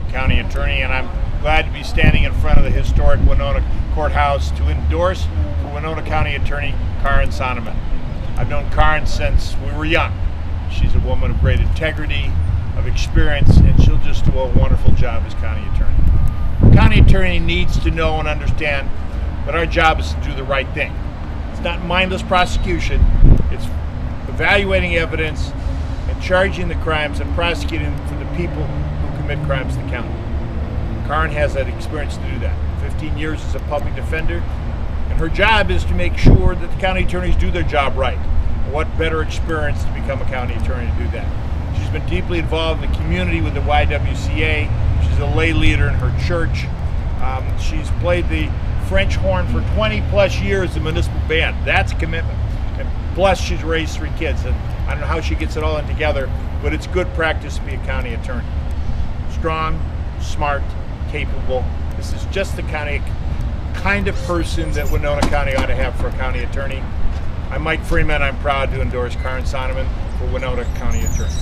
County Attorney, and I'm glad to be standing in front of the historic Winona Courthouse to endorse for Winona County Attorney Karen Sonneman. I've known Karen since we were young. She's a woman of great integrity, of experience, and she'll just do a wonderful job as County Attorney. The County Attorney needs to know and understand that our job is to do the right thing. It's not mindless prosecution, it's evaluating evidence and charging the crimes and prosecuting for the people who commit crimes in the county. Karen has that experience to do that. 15 years as a public defender, and her job is to make sure that the county attorneys do their job right. What better experience to become a county attorney to do that? She's been deeply involved in the community with the YWCA. She's a lay leader in her church. She's played the French horn for 20 plus years in the municipal band. That's a commitment. And plus she's raised 3 kids, and I don't know how she gets it all in together, but it's good practice to be a county attorney. Strong, smart, capable. This is just the kind of person that Winona County ought to have for a county attorney. I'm Mike Freeman. I'm proud to endorse Karen Sonneman for Winona County Attorney.